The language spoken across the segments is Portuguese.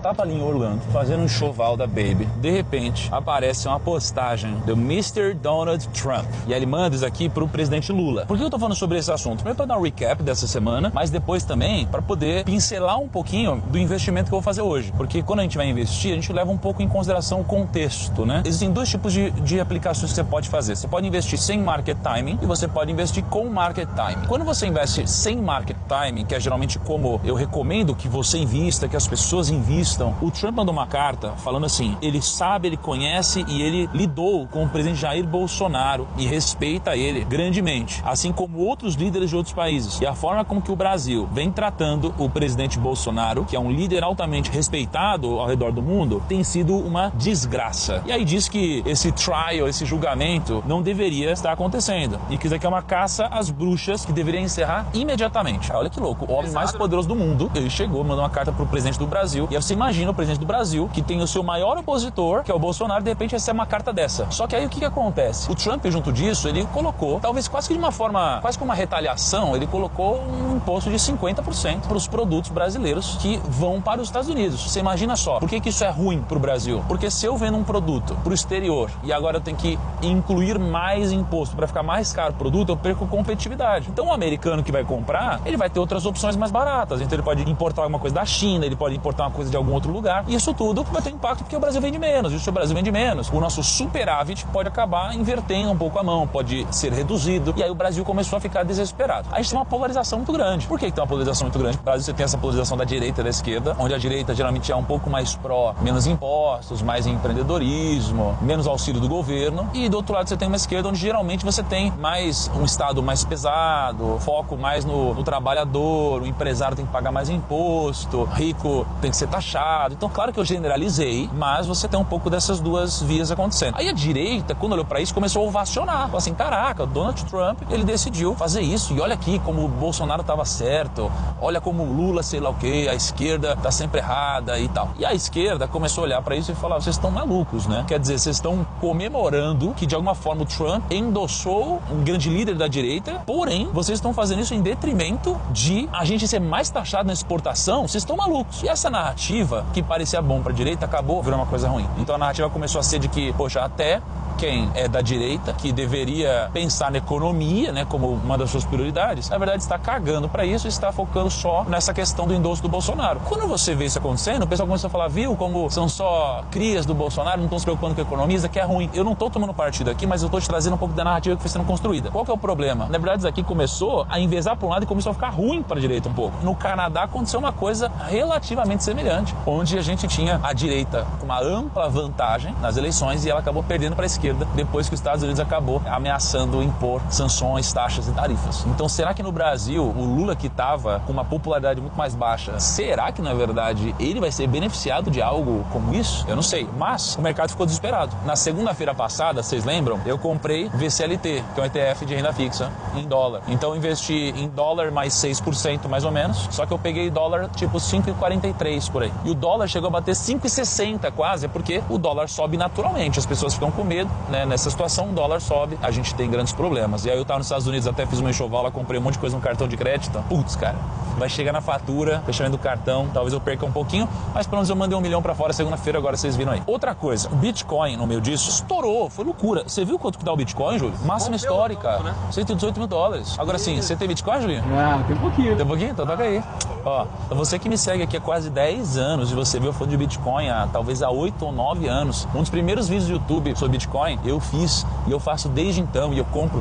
Tava ali em Orlando, fazendo um enxoval da Baby. De repente, aparece uma postagem do Mr. Donald Trump. E aí ele manda isso aqui pro presidente Lula. Por que eu tô falando sobre esse assunto? Primeiro para dar um recap dessa semana, mas depois também para poder pincelar um pouquinho do investimento que eu vou fazer hoje. Porque quando a gente vai investir, a gente leva um pouco em consideração o contexto, né? Existem dois tipos de aplicações que você pode fazer. Você pode investir sem market timing e você pode investir com market timing. Quando você investe sem market timing, que é geralmente como eu recomendo que você invista, que as pessoas invistam, o Trump mandou uma carta falando assim, ele sabe, ele conhece e ele lidou com o presidente Jair Bolsonaro e respeita ele grandemente, assim como outros líderes de outros países. E a forma como que o Brasil vem tratando o presidente Bolsonaro, que é um líder altamente respeitado ao redor do mundo, tem sido uma desgraça. E aí diz que esse trial, esse julgamento, não deveria estar acontecendo. E que isso aqui é uma caça às bruxas que deveria encerrar imediatamente. Olha que louco, o homem mais poderoso do mundo, ele chegou, mandou uma carta pro presidente do Brasil, e você imagina o presidente do Brasil, que tem o seu maior opositor, que é o Bolsonaro, de repente recebe uma carta dessa. Só que aí o que acontece? O Trump, junto disso, ele colocou, talvez quase que de uma forma, quase como uma retaliação, ele colocou um imposto de 50% para os produtos brasileiros que vão para os Estados Unidos. Você imagina só, por que isso é ruim para o Brasil? Porque se eu vendo um produto para o exterior e agora eu tenho que incluir mais imposto para ficar mais caro o produto, eu perco competitividade. Então o americano que vai comprar, ele vai ter outras opções mais baratas. Então ele pode importar alguma coisa da China, ele pode importar uma coisa de algum outro lugar. E isso tudo vai ter impacto porque o Brasil vende menos. E se o Brasil vende menos, o nosso superávit pode acabar invertendo um pouco a mão, pode ser reduzido. E aí o Brasil começou a ficar desesperado. Aí a gente tem uma polarização muito grande. Por que tem uma polarização muito grande? No Brasil você tem essa polarização da direita e da esquerda, onde a direita geralmente é um pouco mais pró, menos impostos, mais empreendedorismo, menos auxílio do governo. E do outro lado você tem uma esquerda onde geralmente você tem mais um Estado mais pesado, foco mais no trabalhador, o empresário tem que pagar mais imposto, rico tem que ser taxado. Então, claro que eu generalizei, mas você tem um pouco dessas duas vias acontecendo. Aí a direita, quando olhou para isso, começou a ovacionar. Falou assim, caraca, o Donald Trump, ele decidiu fazer isso. E olha aqui como o Bolsonaro estava certo. Olha como o Lula, sei lá o quê, a esquerda tá sempre errada e tal. E a esquerda começou a olhar para isso e falar, vocês estão malucos, né? Quer dizer, vocês estão comemorando que de alguma forma o Trump endossou um grande líder da direita, porém, vocês estão fazendo isso em detrimento de a gente ser mais taxado na exportação. Vocês estão malucos. E essa narrativa, que parecia bom para a direita, acabou virando uma coisa ruim. Então a narrativa começou a ser de que, poxa, até quem é da direita, que deveria pensar na economia, né, como uma das suas prioridades, na verdade está cagando para isso e está focando só nessa questão do endosso do Bolsonaro. Quando você vê isso acontecendo, o pessoal começa a falar, viu, como são só crias do Bolsonaro, não estão se preocupando com a economia, isso aqui é ruim. Eu não estou tomando partido aqui, mas eu estou te trazendo um pouco da narrativa que foi sendo construída. Qual que é o problema? Na verdade, isso aqui começou a envezar para um lado e começou a ficar ruim para a direita um pouco. No Canadá aconteceu uma coisa relativamente semelhante, onde a gente tinha a direita com uma ampla vantagem nas eleições e ela acabou perdendo para a esquerda depois que os Estados Unidos acabou ameaçando impor sanções, taxas e tarifas. Então, será que no Brasil, o Lula, que estava com uma popularidade muito mais baixa, será que, na verdade, ele vai ser beneficiado de algo como isso? Eu não sei, mas o mercado ficou desesperado. Na segunda-feira passada, vocês lembram? Eu comprei VCLT, que é um ETF de renda fixa, em dólar. Então, eu investi em dólar mais 6%, mais ou menos, só que eu peguei dólar tipo 5,43 por aí. E o dólar chegou a bater 5,60 quase, porque o dólar sobe naturalmente. As pessoas ficam com medo, né? Nessa situação, o dólar sobe, a gente tem grandes problemas. E aí eu tava nos Estados Unidos, até fiz uma enxoval lá, comprei um monte de coisa no cartão de crédito. Putz, cara, vai chegar na fatura, fechamento do cartão, talvez eu perca um pouquinho, mas pelo menos eu mandei 1 milhão pra fora segunda-feira, agora vocês viram aí. Outra coisa, o Bitcoin, no meio disso, estourou, foi loucura. Você viu quanto que dá o Bitcoin, Júlio? Máxima histórica, né? 118 mil dólares. Agora sim, você tem Bitcoin, Julinho? Ah, tem um pouquinho. Tem um pouquinho? Então toca aí. Ó, você que me segue aqui há quase 10 anos e você viu eu falando de Bitcoin talvez há 8 ou 9 anos. Um dos primeiros vídeos do YouTube sobre Bitcoin eu fiz e eu faço desde então. E eu compro,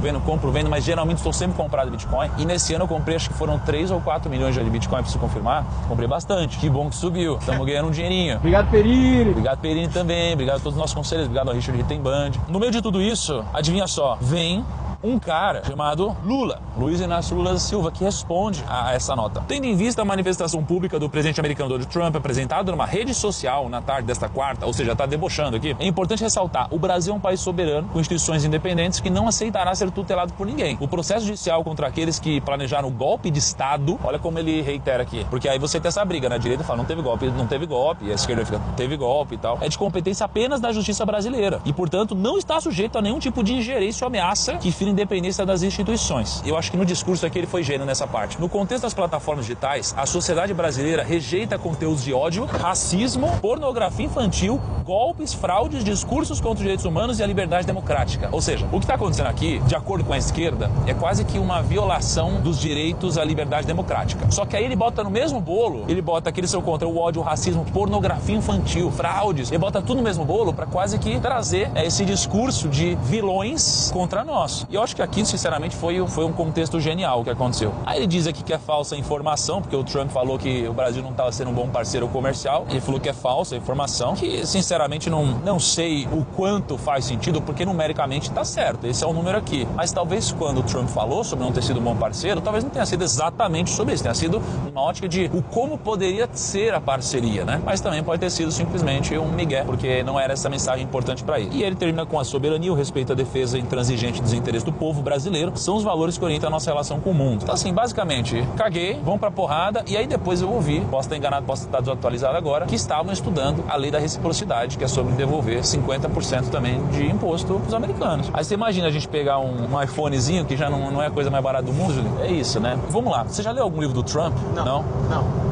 vendo, mas geralmente estou sempre comprado Bitcoin. E nesse ano eu comprei, acho que foram 3 ou 4 milhões de Bitcoin, preciso confirmar. Comprei bastante. Que bom que subiu. Estamos ganhando um dinheirinho. Obrigado, Perini. Obrigado, Perini, também. Obrigado a todos os nossos conselheiros. Obrigado ao Richard Rittenband. No meio de tudo isso, adivinha só, vem um cara chamado Lula, Luiz Inácio Lula da Silva, que responde a essa nota. Tendo em vista a manifestação pública do presidente americano Donald Trump apresentada numa rede social na tarde desta quarta, ou seja, está debochando aqui, é importante ressaltar, o Brasil é um país soberano, com instituições independentes, que não aceitará ser tutelado por ninguém. O processo judicial contra aqueles que planejaram o golpe de Estado, olha como ele reitera aqui, porque aí você tem essa briga, né? A direita fala, não teve golpe, e a esquerda fica, não teve golpe e tal. É de competência apenas da justiça brasileira, e portanto não está sujeito a nenhum tipo de ingerência ou ameaça que fira pedir independência das instituições. Eu acho que no discurso aqui ele foi gênio nessa parte. No contexto das plataformas digitais, a sociedade brasileira rejeita conteúdos de ódio, racismo, pornografia infantil, golpes, fraudes, discursos contra os direitos humanos e a liberdade democrática. Ou seja, o que está acontecendo aqui, de acordo com a esquerda, é quase que uma violação dos direitos à liberdade democrática. Só que aí ele bota no mesmo bolo, ele bota aquele seu contra o ódio, o racismo, pornografia infantil, fraudes, ele bota tudo no mesmo bolo para quase que trazer esse discurso de vilões contra nós. E eu acho que aqui, sinceramente, foi um contexto genial o que aconteceu. Aí ele diz aqui que é falsa informação, porque o Trump falou que o Brasil não estava sendo um bom parceiro comercial. Ele falou que é falsa informação, que sinceramente não sei o quanto faz sentido, porque numericamente está certo, esse é o número aqui. Mas talvez quando o Trump falou sobre não ter sido um bom parceiro, talvez não tenha sido exatamente sobre isso, tenha sido uma ótica de o como poderia ser a parceria, né? Mas também pode ter sido simplesmente um migué, porque não era essa mensagem importante para ele. E ele termina com a soberania, o respeito à defesa intransigente dos interesses do povo brasileiro, são os valores que orientam a nossa relação com o mundo. Então assim, basicamente, caguei, vão pra porrada, e aí depois eu ouvi, posso estar enganado, posso estar desatualizado agora, que estavam estudando a lei da reciprocidade, que é sobre devolver 50% também de imposto pros americanos. Aí você imagina a gente pegar um iPhonezinho, que já não é a coisa mais barata do mundo, Julinho? É isso, né? Vamos lá, você já leu algum livro do Trump? Não.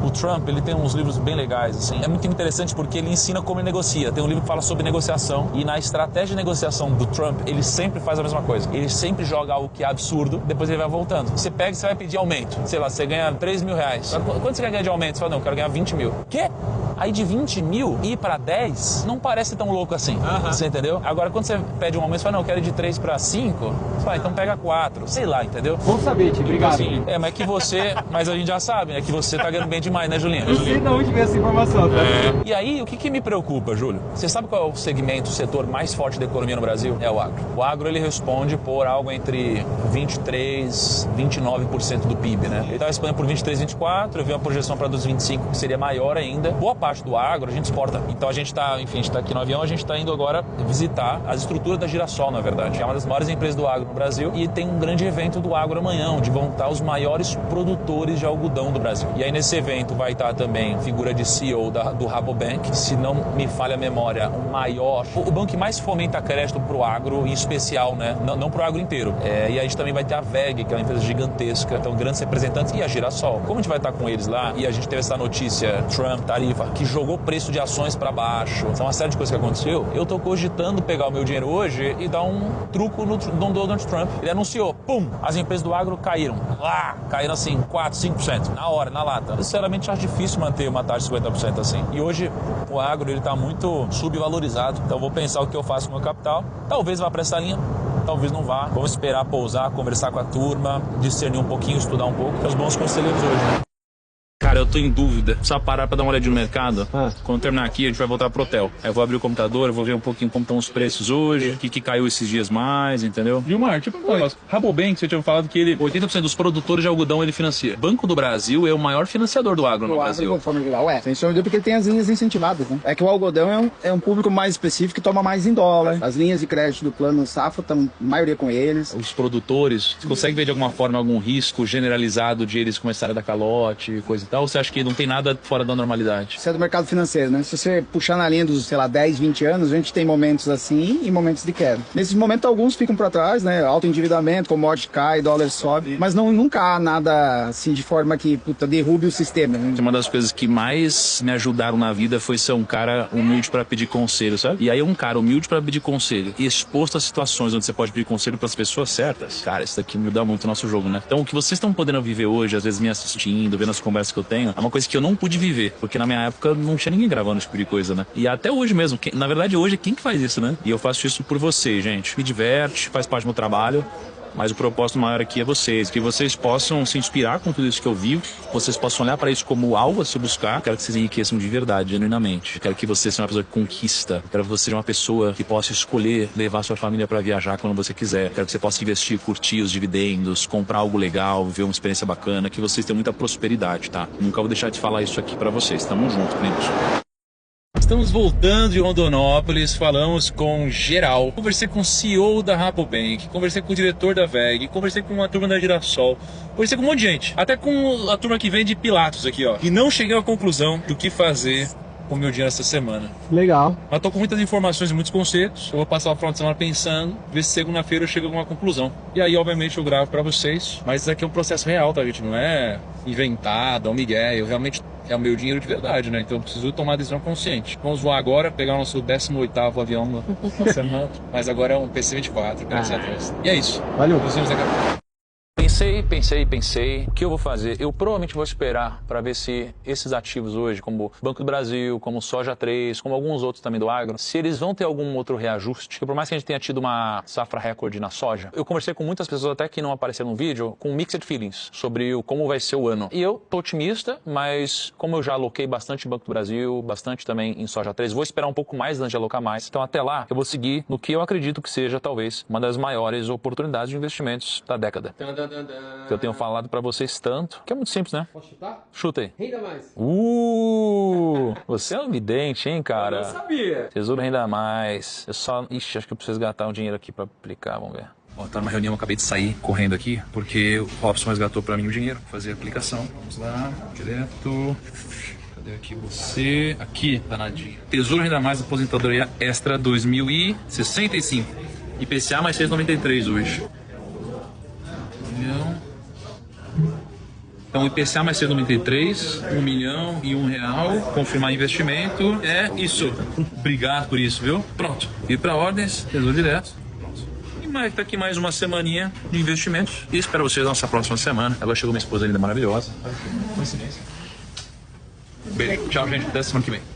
O Trump, ele tem uns livros bem legais, assim. É muito interessante porque ele ensina como ele negocia. Tem um livro que fala sobre negociação, e na estratégia de negociação do Trump, ele sempre faz a mesma coisa. Ele sempre joga algo que é absurdo, depois ele vai voltando. Você pega e você vai pedir aumento. Sei lá, você ganha 3 mil reais. Quanto você quer ganhar de aumento? Você fala, não, eu quero ganhar 20 mil. Quê? Aí de 20 mil ir pra 10 não parece tão louco assim. Você entendeu? Agora quando você pede um aumento, você fala, não, eu quero ir de 3 pra 5. Você fala, então pega 4. Sei lá, entendeu? Bom saber, Tio. Obrigado. Assim, mas que você... Mas a gente já sabe, né? Que você tá ganhando bem demais, né, Julinho? Eu sei de onde veio essa informação, tá? E aí, o que me preocupa, Júlio? Você sabe qual é o segmento, o setor mais forte da economia no Brasil? É o agro. O agro, ele responde por algo entre 23% e 29% do PIB, né? Ele estava respondendo por 23, 24, eu vi uma projeção para 2025 que seria maior ainda. Boa parte do agro a gente exporta. Então a gente está, enfim, a gente está aqui no avião, a gente está indo agora visitar as estruturas da Girassol, na verdade. É uma das maiores empresas do agro no Brasil e tem um grande evento do agro amanhã, onde vão estar os maiores produtores de algodão do Brasil. E aí nesse evento vai estar também figura de CEO do Rabobank, se não me falha a memória, o banco que mais fomenta crédito para o agro, em especial, né? Não para o agro inteiro. E aí a gente também vai ter a VEG, que é uma empresa gigantesca, então grandes representantes, e a Girassol. Como a gente vai estar com eles lá, e a gente teve essa notícia, Trump, tarifa, que jogou o preço de ações para baixo, são uma série de coisas que aconteceu, eu tô cogitando pegar o meu dinheiro hoje e dar um truco no Donald Trump. Ele anunciou, pum, as empresas do agro caíram. Caíram assim, 4, 5%, na hora, na lata. Sinceramente, acho difícil manter uma taxa de 50% assim. E hoje, o agro, ele tá muito subvalorizado, então eu vou pensar o que eu faço com o meu capital. Talvez vá para essa linha, talvez não vá. Vamos esperar pousar, conversar com a turma, discernir um pouquinho, estudar um pouco, que é os bons conselheiros hoje, né? Cara, eu tô em dúvida. Precisa parar pra dar uma olhadinha no mercado. Quando terminar aqui, a gente vai voltar pro hotel. Aí eu vou abrir o computador, eu vou ver um pouquinho como estão os preços hoje, o que caiu esses dias mais, entendeu? Gilmar, tipo um negócio. Rabobank, você tinha falado que ele 80% dos produtores de algodão ele financia. Banco do Brasil é o maior financiador do agro no Brasil. Conforme geral, sem sombra, porque ele tem as linhas incentivadas, né? É que o algodão é um público mais específico que toma mais em dólar. As linhas de crédito do plano Safra estão, a maioria com eles. Os produtores, você consegue ver de alguma forma algum risco generalizado de eles começarem a dar calote, coisa e tal? Ou você acha que não tem nada fora da normalidade? Isso é do mercado financeiro, né? Se você puxar na linha dos, sei lá, 10, 20 anos, a gente tem momentos assim e momentos de queda. Nesses momentos, alguns ficam para trás, né? Alto endividamento, commodity cai, dólar sobe, mas nunca há nada assim de forma que, derrube o sistema, né? Uma das coisas que mais me ajudaram na vida foi ser um cara humilde para pedir conselho, sabe? E aí um cara humilde para pedir conselho e exposto a situações onde você pode pedir conselho para as pessoas certas. Cara, isso daqui muda muito o nosso jogo, né? Então, o que vocês estão podendo viver hoje, às vezes me assistindo, vendo as conversas que eu tenho, é uma coisa que eu não pude viver, porque na minha época não tinha ninguém gravando esse tipo de coisa, né? E até hoje mesmo, na verdade hoje, quem que faz isso, né? E eu faço isso por vocês, gente. Me diverte, faz parte do meu trabalho, mas o propósito maior aqui é vocês, que vocês possam se inspirar com tudo isso que eu vivo, vocês possam olhar para isso como algo a se buscar. Quero que vocês enriqueçam de verdade, genuinamente. Quero que você seja uma pessoa que conquista. Quero que você seja uma pessoa que possa escolher levar sua família para viajar quando você quiser. Quero que você possa investir, curtir os dividendos, comprar algo legal, viver uma experiência bacana, que vocês tenham muita prosperidade, tá? Nunca vou deixar de falar isso aqui para vocês. Tamo junto, primos. Estamos voltando de Rondonópolis, falamos com geral. Conversei com o CEO da Rabobank, conversei com o diretor da VEG, conversei com uma turma da Girassol, conversei com um monte de gente. Até com a turma que vem de Pilatos aqui, ó. E não cheguei à conclusão do que fazer com o meu dinheiro essa semana. Legal. Mas tô com muitas informações e muitos conceitos. Eu vou passar o final de semana pensando, ver se segunda-feira eu chego a alguma conclusão. E aí, obviamente, eu gravo pra vocês. Mas isso aqui é um processo real, tá, gente? Não é inventado, é um migué. Eu realmente... É o meu dinheiro de verdade, né? Então eu preciso tomar a decisão consciente. Vamos voar agora, pegar o nosso 18º avião na semana. Mas agora é um PC-24, graças a Deus. E é isso. Valeu. Nos vemos daqui a pouco. Pensei. O que eu vou fazer? Eu provavelmente vou esperar para ver se esses ativos hoje, como Banco do Brasil, como Soja 3, como alguns outros também do agro, se eles vão ter algum outro reajuste. Porque por mais que a gente tenha tido uma safra recorde na soja, eu conversei com muitas pessoas até que não apareceram no vídeo, com mixed feelings sobre como vai ser o ano. E eu tô otimista, mas como eu já aloquei bastante em Banco do Brasil, bastante também em Soja 3, vou esperar um pouco mais antes de alocar mais. Então até lá, eu vou seguir no que eu acredito que seja talvez uma das maiores oportunidades de investimentos da década. Que eu tenho falado pra vocês tanto, que é muito simples, né? Posso chutar? Chuta aí. Renda mais. Você é um vidente, hein, cara? Eu sabia. Tesouro Renda Mais. Eu só... Ixi, acho que eu preciso gastar um dinheiro aqui pra aplicar, vamos ver. Ó, tá numa reunião, eu acabei de sair correndo aqui, porque o Robson resgatou pra mim o dinheiro, fazer a aplicação. Vamos lá, direto. Cadê aqui você? Aqui, danadinho. Tesouro Renda Mais, aposentadoria extra 2065. IPCA mais 6,93 hoje. Então, IPCA mais 6,93, R$1 milhão e R$1, confirmar investimento, é isso. Obrigado por isso, viu? Pronto. Ir para ordens, tesouro direto. Pronto. E mais, tá aqui mais uma semaninha de investimentos. E espero vocês na nossa próxima semana. Agora chegou minha esposa linda, maravilhosa. Coincidência. Beijo. Tchau, gente. Até semana que vem.